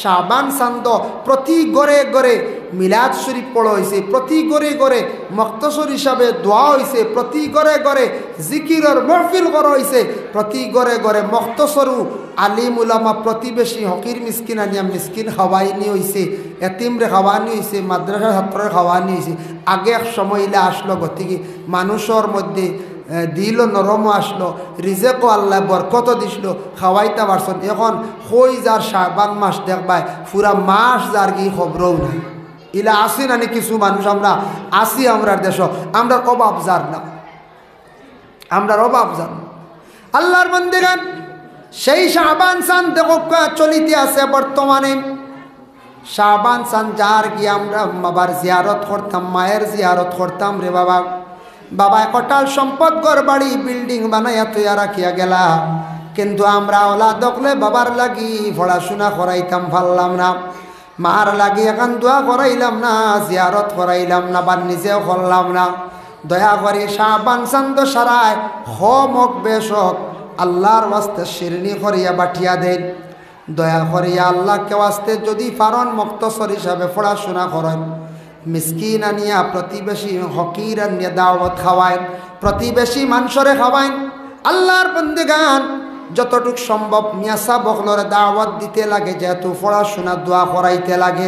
শাবান চান্দ প্রতি ঘরে ঘরে মিলাদ শরীফ পড়া হয়েছে, প্রতি ঘরে ঘরে মক্তসর হিসাবে দোয়া হয়েছে, প্রতি ঘরে ঘরে জিকিরের মহফিল করা হয়েছে, প্রতি ঘরে ঘরে মক্তসরু আলিম উলামা প্রতিবেশী হকির মিসকিন আনিয়া মিসকিন খাওয়াইনি হয়েছে, এতিমরে খাওয়ানি হয়েছে, মাদ্রাসা ছাত্রের খাওয়ানি হয়েছে। আগে এক সময় ইলা আসলো গতিকে মানুষের মধ্যে দিল নরম আসলো, রিজেকও আল্লাহ বরকত দিছিল, খাওয়াইতে পারছেন। এখন কই যার শাবান মাস দেখবাই পুরা মাস যার কি খবরও নাই। ইলা আসি নানি কিছু মানুষ আমরা আসি, আমরার দেশ আমরা অভাব যার না, আমরা অভাব যার না। আল্লাহর বান্দাগান সেই শাবান চান দেখো চলিতে আছে বর্তমানে। শাবান চান যার কি আমরা বাবার জিয়ারত করতাম, মায়ের জিয়ারত করতাম রে বাবা। বাবা কটাল সম্পদ ঘর বাড়ি বিল্ডিং বানাইয়া তৈয়া রাখিয়া গেলা, কিন্তু আমরা ওলা দখলে বাবার লাগি পড়াশোনা করাইতাম পারলাম না, মার লাগি এখন দোয়া করাইলাম না, জিয়ারত করাইলাম না, বা নিজেও করলাম না। দয়া করে শাবান চান্দ সারায় হমক বেশক আল্লাহর ওয়াস্তে শিরনি করিয়া বাঠিয়া দেন। দয়া করিয়া আল্লাহকে ওয়াস্তে যদি পারন মুক্তসর হিসাবে পড়াশোনা করেন, মিসকিন আনিয়া প্রতিবেশী হকির আনিয়া দাওয়াত খাওয়াইন, প্রতিবেশী মানুষরে খাওয়াইন। আল্লাহর বন্দেগান যতটুক সম্ভব মিয়াসা বকলরে দাওয়াত দিতে লাগে, যেহেতু পড়াশোনা দোয়া করাইতে লাগে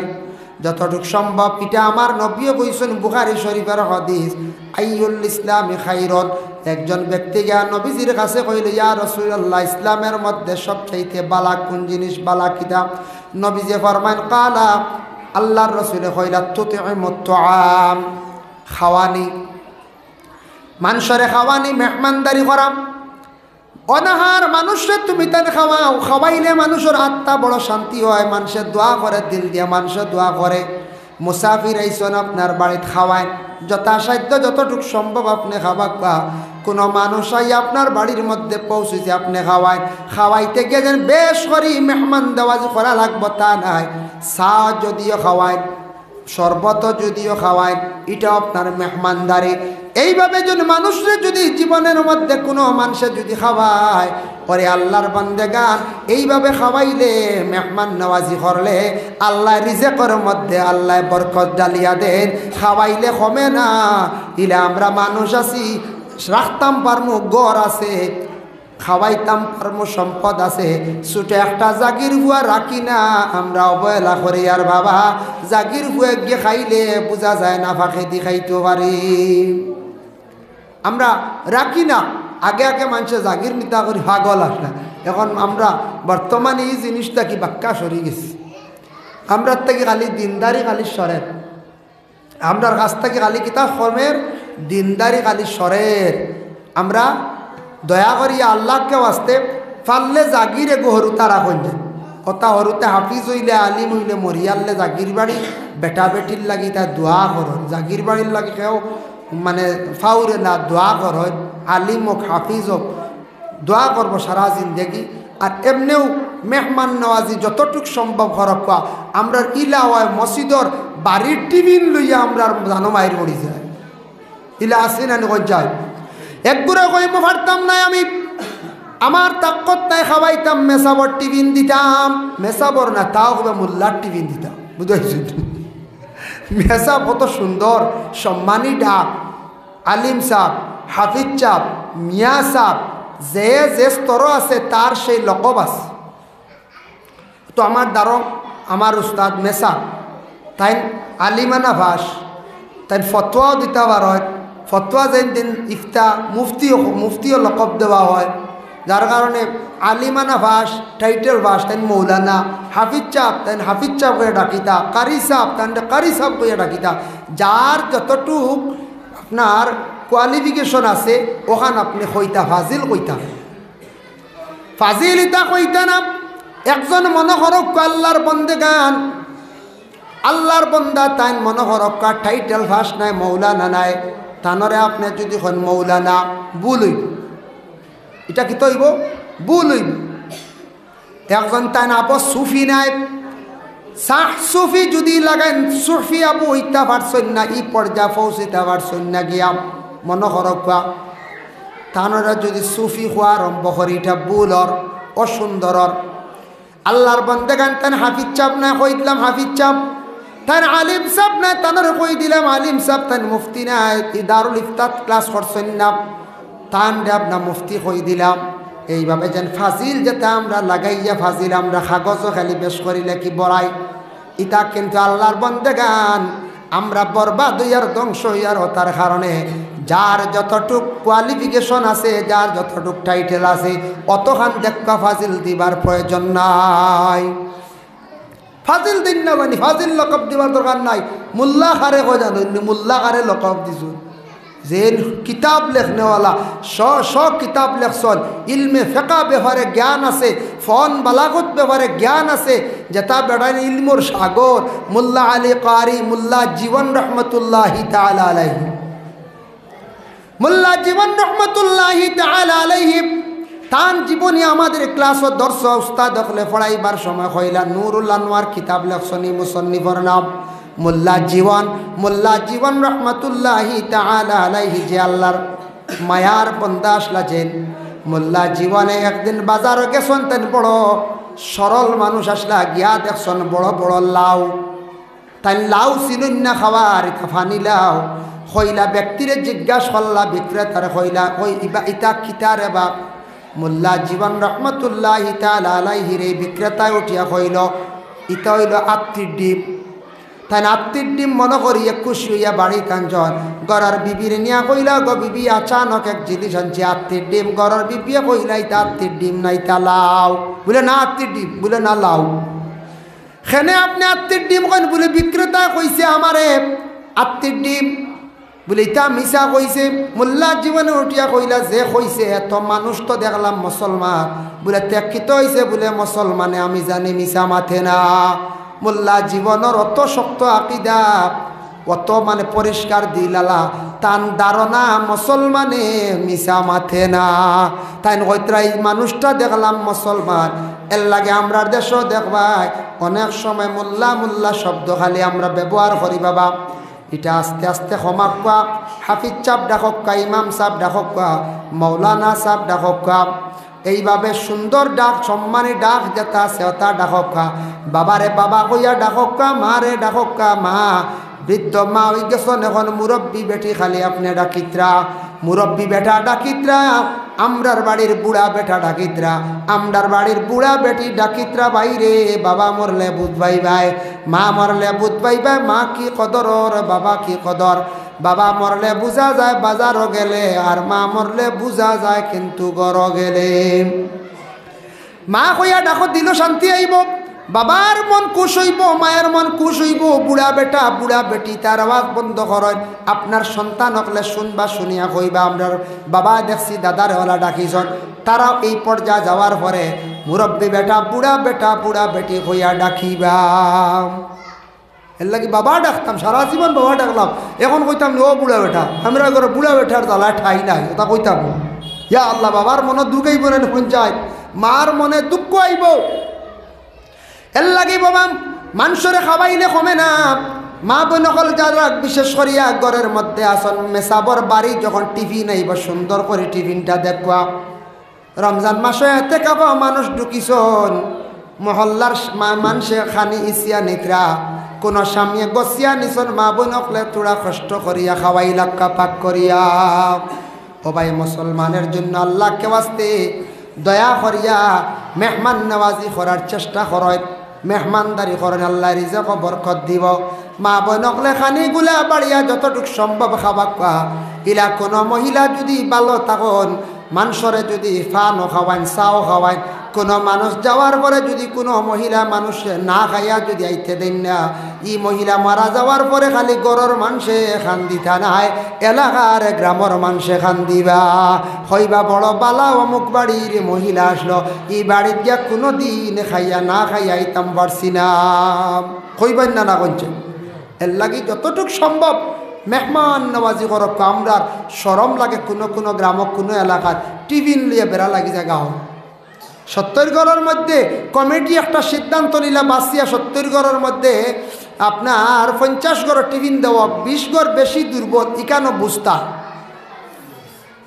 যতটুক সম্ভব। এটা আমার নবীও কইছেন, বুখারী শরীফের হাদিস, আইয়ুল ইসলামি খাইরন। একজন ব্যক্তি গিয়া নবীজির কাছে কইল, ইয়া রাসূলুল্লাহ, ইসলামের মধ্যে সবচাইতে বালা কোন জিনিস, বালা কিতা? নবীজি ফরমাইন, কালা, আল্লাহর রাসূলে কইলা, তুতিমুত তুআম, খাওয়ানি, মানুষরে খাওয়ানি, মেহমানদারি করা। অনাহার মানুষরে তুমি তার খাওয়াও, খাওয়াইলে মানুষের আত্মা বড় শান্তি হয়, মানুষের দোয়া করে, দিল দিয়ে মানুষের দোয়া করে। মুসাফির আইসন আপনার বাড়িতে খাওয়ায়, যথাসাধ্য যতটুকু সম্ভব আপনি খাওয়া। কোনো মানুষ আই আপনার বাড়ির মধ্যে পৌঁছেছে, আপনি খাওয়ায়, খাওয়াইতে গিয়ে যেন বেশ করি মেহমান দেওয়াজ করা লাগবো তা নাই। চা যদিও খাওয়ায়, শরবত যদিও খাওয়ায়, এটা আপনার মেহমানদারি। এইভাবে যদি মানুষরে যদি জীবনের মধ্যে কোনো মানুষের যদি খাওয়ায়, পরে আল্লাহর বান্দেগান এইভাবে খাওয়াইলে, মেহমান নওয়াজি করলে, আল্লাহ রিজেকের মধ্যে আল্লাহ বরকত ডালিয়া দেন। খাওয়াইলে কমে না। ইলে আমরা মানুষ আছি, রাখতাম পারমু, গড় আছে, খাওয়াইতাম পারমু, সম্পদ আছে, ছোটো একটা জাগির হুয়া রাখি না, আমরা অবহেলা করি। আর বাবা জাগির হুয়ে গিয়ে খাইলে বোঝা যায় না ফাঁকে দি খাইতে পারি, আমরা রাখি না। আগে আগে মানুষের জাগির নিতা করি পাগল আসলে, এখন আমরা বর্তমানে এই জিনিসটা কি বাক্কা সরি গেছি। আমরা থেকে খালি দিনদারি খালি সরের, আমরার কাছ থেকে খালি কিতা কর্মের দিনদারি খালি সরের। আমরা দয়া করিয়া আল্লাহকে আসতে পারলে জাগিরে গহরু তারা কইলেন কথা হরুতে হাফিজ হইলে, আলিম হইলে, মরিয়াল্লে জাগির বাড়ি বেটা বেটির লাগি তা দোয়া করন। জাগির বাড়ির লাগি কেউ মানে ফাউরে না, দোয়া করন। আলিম হোক হাফিজ হোক দোয়া করবো সারা জিন্দেগি। আর এমনিও মেহমান নওয়াজি যতটুক সম্ভব হরক্কা। আমরা ইলা হয় মসজিদর বাড়ির টিফিন লইয়া আমরা জানো মায়ের পড়ি যায়, ইলা আসি না যায়। একগুড়ে কইম পারতাম না আমি, আমার তাকত নাই, খাওয়াইতাম মেসাবর টিফিন দিতাম, মেসাবর না তাও হবে মোল্লার টিফিন দিতাম, বুঝতে মেসাব কত সুন্দর সম্মানী ডাক, আলিম সাহ, হাফিজ সাহ, মিয়া সাহ, যে যে স্তর আছে তার সেই লকব আছে। তো আমার দ্বারা আমার উস্তাদ মেসা, তাই আলিমানা ভাস, তাই ফতোয়াও দিতে পার হয়। ফতোয়া যেন দিন ইফতা মুফতিও লকব দেওয়া হয়, যার কারণে আলিমানা ভাস টাইটেল ভাস তাই মৌলানা, হাফিজ চাপ তাই হাফিজ চাপ হয়ে ডাকিতা, কারি সাপ তাই কারি সাপ হয়ে ডাকিতা। যার যতটুক আপনার কোয়ালিফিকেশন আছে ওখান আপনি কইতা ফাজিল কইতা, ফাজিল ইতা কইতা না। একজন মনোহরক আল্লাহর বন্দেগান, আল্লাহর বন্দা তাই মনোহরক টাইটেল ভাস নাই, মৌলানা নাই, তানরে আপনি যদি হন মৌলানা ভুল হইব, এটা কি তৈব ভুল হইব। একজন তাই না আবু সুফি নাই, শাহ সুফি যদি লাগাইন, সুফি আবু হইতা পারছেন না, ই পর্যা পৌঁছিতে পারছেন না গিয়া মনোহরক তানরা যদি সুফি হওয়া আরম্ভ করি, এটা ভুলর অসুন্দরর। আল্লাহর বন্দেগান তান হাফিজ চাপ না কই দিলাম হাফিজ চাপ, তান আলিম সাহ না তানের কই দিলাম আলিম সাহ, তান মুফতি না দারুল ইফতার ক্লাস করছেন না তান আপনার মুফতি কই দিলাম। এইভাবে যেন ফাজিল যেটা আমরা লাগাইয়া ফাজিল আমরা কাগজও খালি বেশ করিলে কি বড়াই, ইটা কিন্তু আল্লাহর বন্দেগান আমরা বরবাদ হইয়ার ধ্বংস হইয়ার তার কারণে যার যতটুক কোয়ালিফিকেশন আছে, যার যতটুক টাইটেল আছে, অতখান দেখা ফাজিল দিবার প্রয়োজন নাই। ফাজিল দিন না মানে ফাজিল লকব দিবার দরকার নাই। মুল্লা খারে কজান মুল্লা খারে লকব দিছু, যে কিতাব লেখনেওয়ালা শ কিতাব লেখছন, ইলমে ফেকা ব্যাপারে জ্ঞান আছে, ফন বালাগত ব্যাপারে জ্ঞান আছে, যেটা বেড়ায় ইলমুর সাগর মুল্লা আলী কারি মুল্লা জীবন রহমতুল্লাহি তাআলা আলাইহি, মুল্লা জীবন রহমতুল্লাহি তাআলা আলাইহি তান জীবনী আমাদের ক্লাস ও দর্শ উস্তাদ হলে পড়াইবার সময় হইলা নুরুল আনোয়ার কিতাব লেখছনি, মুসন্নিফর নাম মোল্লা জীবন রহমতুল্লাহি তাআলা আলাইহি। যে আল্লাহর মায়ার বন্দা আসলাছেন মোল্লা জীবনে একদিন বাজারে গেছেন, তেন বড় সরল মানুষ আসলা গিয়া দেখছেন বড় বড় লাউ, তাই লাউ চিনুন না খাওয়ার ইতা ফানি লাউ। হইলা ব্যক্তিরে জিজ্ঞাসা করলা বিক্রেতার, হইলা ওই ইতা কিতারে বা মোল্লা জীবন রহমতুল্লাহি তাআলা আলাইহির এই বিক্রেতায় উঠিয়া হইল ইতা হইল আত্মীর ডিম। তাই আত্মীর ডিম মনে করিয়া খুশি হইয়া বাড়ি কাঞ্চন গড়ার বিবির নিয়া কইলা, গো বিবি আচানক এক জিনিস আনছে আত্মীর ডিম। গড়ার বিবিয়া কইলা ইতা আত্মীর ডিম না ইতা লাউ। বলে না আত্মীর ডিম, বলে না লাউ। খেনে আপনি আত্মীর ডিম কেন? বলে বিক্রেতা কইছে আমারে আত্মীর ডিম, বলে ইতা মিশা কইছে। মোল্লা জীবনে উঠিয়া কইলা, যে কইছে এত মানুষ তো দেখলাম মুসলমান, বলে ত্যাগিত হইছে, বলে মুসলমানে আমি জানি মিশা মাথে না। মোল্লা জীবনের অত শক্ত আকিদা, অত মানে পরিষ্কার দিলালা তান ধারণা মুসলমানে মিশা মাথে না। তাই কইতরাই মানুষটা দেখলাম মুসলমান, এর লাগে আমরা দেশও দেখবাই অনেক সময় মোল্লা শব্দ খালি আমরা ব্যবহার করি। বাবা এটা আস্তে আস্তে ক্ষমা, হাফিজ চাপ ডাকা, ইমাম সাহেব ডাকা, মৌলানা সাহেব ডাকা, এইভাবে সুন্দর ডাক সম্মানী ডাক যেটা আছে ওটা ডাকা। বাবারে বাবা কইয়া ডাকা, মারে ডাকা মা। বৃদ্ধ মা হয়ে গেছেন এখন মুরব্বী বেটি খালি আপনি ডাকিত্রা, মুরব্বী বেটা ডাকিত্রা, আমরার বাড়ির বুড়া বেটা ডাকিত্রা, আমরার বাড়ির বুড়া বেটি ডাকিত্রা। বাইরে বাবা মরলে বুধ ভাই ভাই, মা মরলে বুধ ভাই ভাই, মা কি কদর বাবা কি কদর। বাবা মরলে বুঝা যায় বাজারও গেলে, আর মা মরলে বুঝা যায় কিন্তু গড় গেলে। মা কইয়া ডাকো দিল শান্তি আইব, বাবার মন খুশ হইব, মায়ের মন খুশ হইব। বুড়া বেটা বুড়া বেটি তার আওয়াজ বন্ধ করেন। আপনার সন্তান হকলে শুনবা, শুনিয়া কইবা আমরা বাবা দেখছি দাদার হলা ডাকিছন। তারাও এই পর্যায়ে যাওয়ার পরে মুরব্বী বেটা বুড়া বেটি কইয়া ডাকিবা। এর লাগে বাবা ডাকতাম, সারা জীবন বাবা ডাকলাম, এখন কইতাম ও বুড়া বেটা। আমরা ঘরে বুড়া বেটার দলায় ঠাই নাই, ওটা কইতাম ইয়া আল্লাহ। বাবার মনে দুঃখ আইব না পঞ্চায়েত, মার মনে দুঃখ আইব। এর লাগে বাবা মানুষরে খাবাইলে কমে না। মা বোন সকল যারা বিশেষ করিয়া ঘরের মধ্যে আসন মেসাবর বাড়ি যখন টিফিন আইব সুন্দর করে টিফিনটা দেখবা। রমজান মাসে এতে কাবা মানুষ ঢুকিছন, মহল্লার মানুষে খানি ইসিয়া নিত্রা, কোন স্বামীয়ে গছিয়া নিছন। মা বোন সকলে তোরা কষ্ট করিয়া খাওয়াই লাক্কা পাক করিয়া। ও ভাই মুসলমানের জন্য আল্লাহকে ওয়াস্তে দয়া করিয়া মেহমান নওয়াজি করার চেষ্টা করেন, মেহমানদারি করেন, আল্লাহ রিজক বরকত দিব। মা বোনকলে খানিগুলা বাড়িয়া যতটুকু সম্ভব খাবা খোয়া। ইলা কোনো মহিলা যদি ভালো থাকুন, মানুষরে যদি ফানও খাওয়ান চাও খাওয়ান, কোনো মানুষ যাওয়ার পরে যদি কোনো মহিলা মানুষ না খাইয়া যদি আইতে দেন না, ই মহিলা মারা যাওয়ার পরে খালি গড়ের মানুষে খান দিতা নাই, এলাকার গ্রামের মানুষে খান দিবা। হইবা বড় বালা অমুক বাড়ির মহিলা আসলো, ই বাড়ির গিয়া কোনো দিন খাইয়া না খাইয়া আইতাম পারছি না, হইবেন না না কইছে। এর লাগি যতটুক সম্ভব মেহমান নওয়াজি করক। আমরার শরম লাগে কোনো কোনো গ্রামক কোনো এলাকার টিফিন লিয়ে বেড়া লাগি যায় গাঁও। 70 ঘরের মধ্যে কমিটি একটা সিদ্ধান্ত নিলা বাসিয়া 70 ঘরের মধ্যে আপনার 50 ঘর টিফিন দেওয়া, 20 ঘর বেশি দুর্বল ইকানো বুঝতা।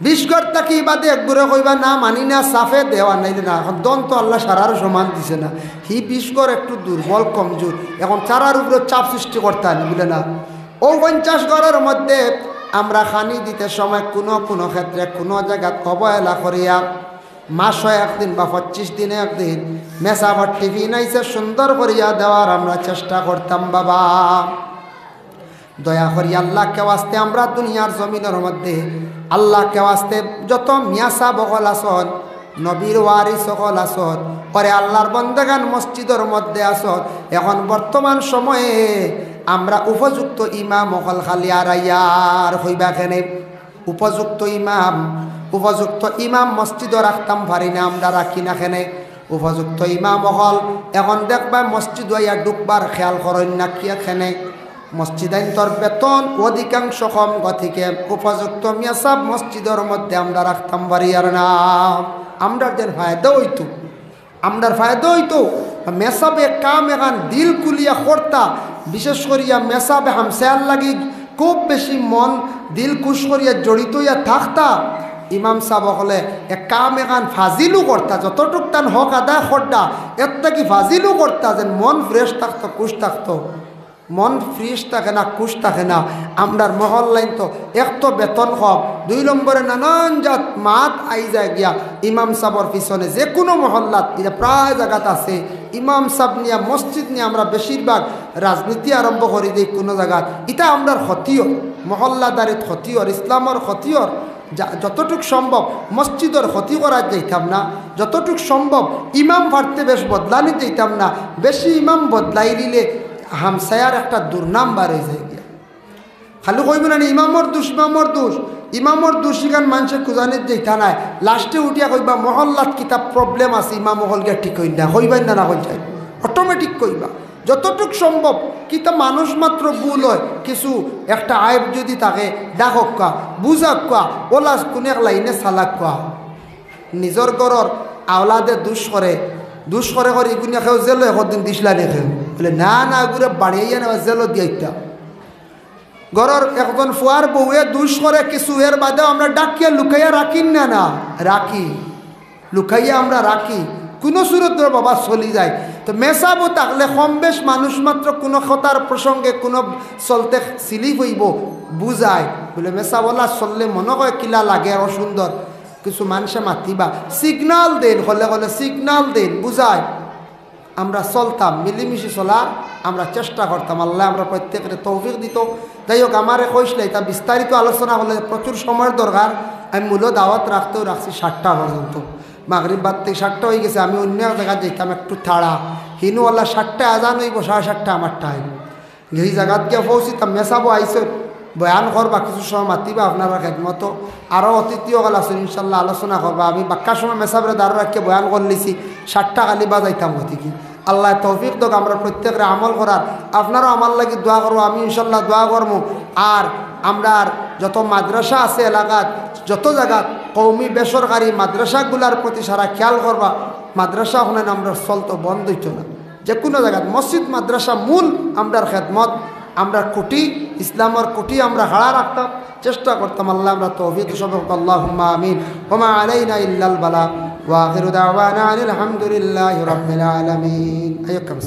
20 ঘর থাকি বাদে একবারে কইবা না মানি না সাফে দেওয়া নাই না এখন দন তো আল্লাহ সারার সমান দিছে না হি 20 ঘর একটু দুর্বল কমজোর এখন চারার উপরে চাপ সৃষ্টি করতে আনি বলে না ও 50 ঘরের মধ্যে আমরা খানি দিতে সময় কোনো ক্ষেত্রে কোনো জায়গা অবহেলা করিয়া মাসে একদিন বা 25 দিনে একদিন মেসাবার টিভি নাইছে সুন্দর করিয়া দেওয়ার আমরা চেষ্টা করতাম বাবা দয়া করি আল্লাহকে ওয়াস্তে আমরা দুনিয়ার জমিনের মধ্যে আল্লাহকে ওয়াস্তে যত মিয়াসা বকল আসন নবীর ওয়ারিস সকল আসন পরে আল্লাহর বন্দেগান মসজিদের মধ্যে আসন এখন বর্তমান সময়ে আমরা উপযুক্ত ইমাম হল খালি আরাইয়ার হইবা কেনে উপযুক্ত ইমাম মসজিদও রাখতাম পারি না আমরা রাখি না কেনে উপযুক্ত ইমাম হল এখন দেখবা মসজিদ হইয়া ডুববার খেয়াল করেন না কি এখানে মসজিদ আইনতর বেতন অধিকাংশ কম গতিকে উপযুক্ত মিয়াসাব মসজিদের মধ্যে আমরা রাখতাম পারি আর না আমরা যে ফায়দা হইতো মেসাবে কাম এখান দিল কুলিয়া করতা বিশেষ করিয়া মেসাবে হামসায়ার লাগি খুব বেশি মন দিল খুশ করিয়া জড়িত হইয়া থাকতা ইমাম সাহেব হলে এক কাম এখান ফাজিলও করতা যতটুক তান হক আদায় করতা এর থেকে ফাজিলও করতা যেন মন ফ্রেশ থাকতো খুশ থাকতো মন ফ্রেশ থাকে না খুশ থাকে না আমরার মহল্লাইন তো এক তো বেতন কম 2 নম্বরে নানান জাত মাত আই যায় গিয়া ইমাম সাহেবর পিছনে যে কোনো মহল্লাত এটা প্রায় জায়গাত আছে ইমাম সাহেব নিয়ে মসজিদ নিয়ে আমরা বেশিরভাগ রাজনীতি আরম্ভ করি দিই কোনো জায়গাত এটা আমরার ক্ষতিও মহল্লাদারিত ক্ষতিওর ইসলামর ক্ষতিওর যতটুক সম্ভব মসজিদের ক্ষতি করা যাইতাম না যতটুক সম্ভব ইমাম ফাটতে বেশ বদলানি যাইতাম না বেশি ইমাম বদলাই দিলে হামসায়ার একটা দুর্নাম বার হয়ে যায় গিয়া খালি কইব না ইমামর দোষ ইখান মানুষের খুঁজানির যেটা নাই লাস্টে উঠিয়া কইবা মহল্লাত কিতাব প্রবলেম আছে ইমাম মহল গিয়া ঠিক হইন না কইবেন না কই যায় অটোমেটিক কইবা যতটুক সম্ভব কিতা মানুষ মাত্র ভুল হয় কিছু একটা আইব যদি থাকে ডাকক কা বুঝাক কা ওলাস কোনে এক লাইনে চালাক কা নিজর ঘরের আওলাদে দুষ করে করে এগুলো খেয়েও জেলো একদিন দিসলা দেখে বলে না এগুলো বাড়িয়ে না জেলো দিয়ে ঘরের একজন ফুয়ার বউয়ে দুষ করে কিছু এর বাদেও আমরা ডাকিয়া লুকাইয়া রাখিন না রাখি লুকাইয়া আমরা রাখি কোনো সুরত বাবা চলি যায় তো মেসাবো থাকলে কম বেশ মানুষ মাত্র কোনো কথার প্রসঙ্গে কোনো চলতে সিলিপ হইব বুঝায় বলে মেসাবলা চললে মনে হয় কিলা লাগে আরো সুন্দর কিছু মানুষে মাতিবা সিগনাল দেন হলে সিগনাল দেন বুঝায় আমরা চলতাম মিলিমিশি চলার আমরা চেষ্টা করতাম আল্লাহ আমরা প্রত্যেকের তৌফিক দিত যাই হোক আমারে কইসলে তা বিস্তারিত আলোচনা হলে প্রচুর সময়ের দরকার আমি মূল দাওয়াত রাখতেও রাখছি 7টা পর্যন্ত মাগরিব বাদ থেকে 7টা হয়ে গেছে আমি অন্য এক জায়গায় যেতাম একটু থাড়া হিনুওয়ালা 7টায় আজান হইব 7:30 আমার টাইম এই জায়গাত গিয়ে পৌঁছিতাম মেসাবো আইসে বয়ান করবা কিছু সময় মাতিবা আপনারা খেদমত আরও অতিথিও গেল আসুন ইনশাল্লাহ আলোচনা করবা আমি বাক্কার সময় মেসাবরে দাঁড়ো রাখিয়ে বয়ান করলিছি 7টা কালি বাজাইতাম অতিথি আল্লাহ তৌফিক দোক আমরা প্রত্যেকের আমল করার আপনারাও আমার লাগি দোয়া করবো আমি ইনশাল্লাহ দোয়া করবো আর আমরা যত মাদ্রাসা আছে এলাকাত যত জায়গাত কৌমি বেসরকারি মাদ্রাসাগুলার প্রতি সারা খেয়াল করবা মাদ্রাসা হলে আমরা চলতো বন্ধ হইত না যে কোনো জায়গাত মসজিদ মাদ্রাসা মূল আমরার খেদমত আমরা কুটি ইসলামের কুটি আমরা হারা রাখতাম চেষ্টা করতাম আল্লাহ আমরা তৌফিক সবক আল্লাহুম্মা আমিন ওমা আলাইনা ইল্লাল বালা ওয়া আখিরু দাওয়ানা আলহামদুলিল্লাহি রাব্বিল আলামিন আয়াকুম